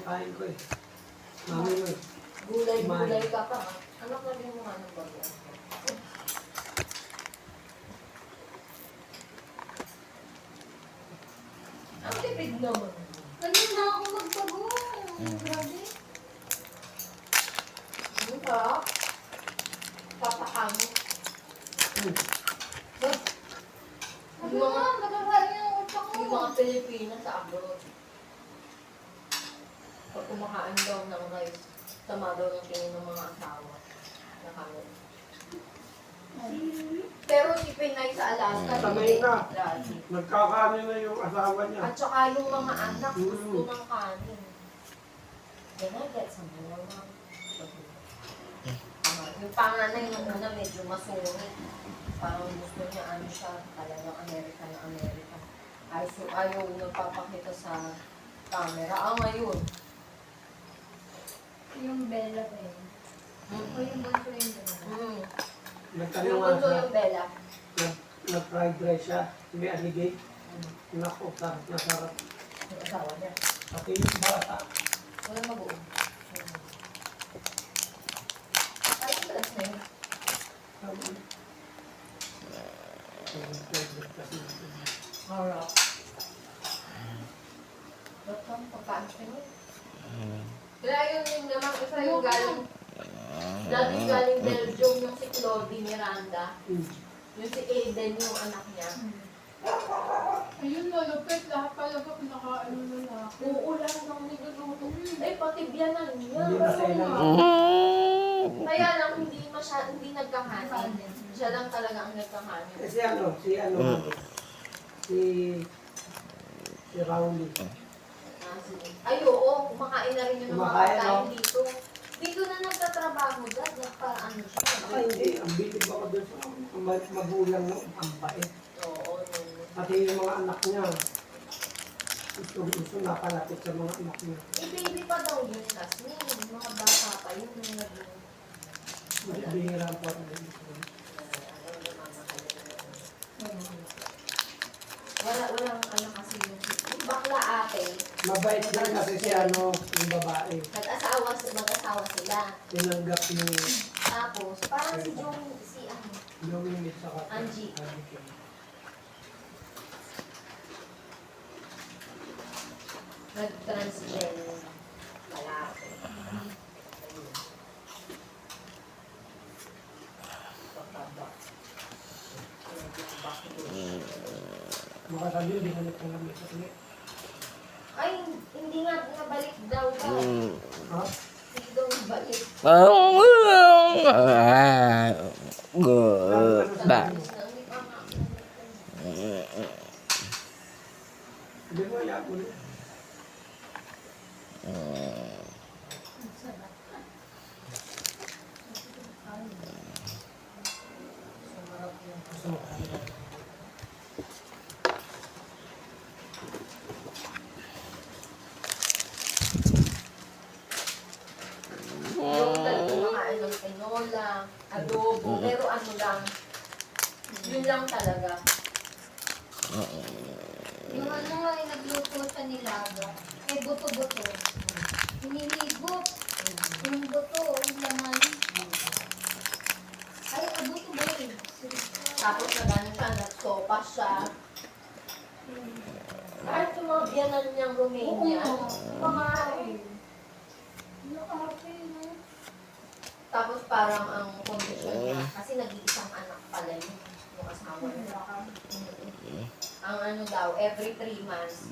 kinakain ko eh. Mami mo eh. Gulay ka pa. Anak na din mo nga ng bagay. Ang tipid naman. Ganyan na ako magpago. Grabe. Ang sarap. Papakamo. Sabi mo nga, nagkakain yung utak ko. Yung mga Pilipina sa abroad. Pag kumakain daw ng rice, tama daw ng tingin ng mga asawa. Nakano. Pero si Pinay sa Alaska, Sanay na. lagi. Nagkakanin na yung asawa niya. At saka yung mga anak, gusto ng kanin. Can I get some more, ma'am? Yung panganay nung una, medyo masungit. Parang gusto niya, ano siya, talagang Amerika na Amerika. Ayaw nagpapakita sa camera. Ngayon. Yung Bella pa yun. O yung bunso yung Bella. Nagtanong Yung nga bunso siya. yung Bella. Nag-fried rice siya. May aligate. Naku, sarap na sarap. Yung asawa niya. Pati yung bata. Wala mag-uong. Ay, ang talas na yun. Harap. Ba't kang pagkaan siya niya? Kaya yun yung naman, isa yung galing, dating galing Belgium yung si Claudie Miranda, yung si Aiden yung anak niya. Ayun, malupit. Lahat talaga pinaka-ano na lahat. Oo, lahat ng niluluto. Ay, pati biyanan niya. Hindi na kailangan. Kaya lang, hindi nagkakanin. Siya lang talaga ang nagkakanin. Si Rowley. Ay, oo, kumakain na rin yung mga Kumakain, pagkain no? dito. Dito na nagtatrabaho dyan, para ano siya. Ay, hindi. Ang bilib ako doon sa magulang mo. Ang bait. Oo, Pati yung mga anak niya. Gusto napalapit sa mga anak niya. baby pa daw yun, Tasmin. Mga bata pa yun. Bihira po ako din. Walang ano kasi yung bakla ate. Mabait din kasi si yung babae. Mag-asawa sila. Tinanggap yung Tapos, parang si Joey, yung minute sa kata. Angie. Nag-transgender lalaki. Makasabi yung binalik na lang sa ulit. Ay, hindi nga nabalik daw daw. Ha? Hindi daw nabalik. Hindi mo yan ulit. Yung kumakain ng tinola, adobo, pero ano lang, yun lang talaga. Yung ano nga, yung nagluto sa nilaga. Eh, buto-buto. Hinihigop. Yung buto, yung laman. Ay, buto ba yun? Tapos nagano siya, nagsopa siya. Kahit yung mga biyanan niyang Romania, kumakain. Nakapin, no? Tapos parang ang kondisyon niya, kasi nag-iisang anak pala yun, yung asawa niya. Ang ano daw, every 3 months,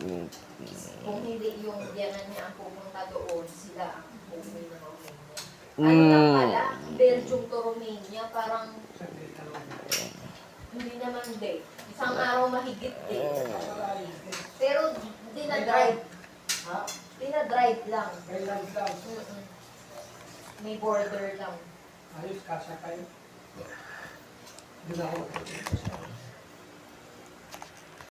kung hindi yung biyanan niya ang pupunta doon, sila ang pupunta ng Romania. Ano lang pala, Belgium to Romania, parang hindi naman day. Isang araw mahigit day. Pero dinadrive. Dinadrive lang. Kailan lang. May border lang. Ayos, kasya kayo. Doon ako.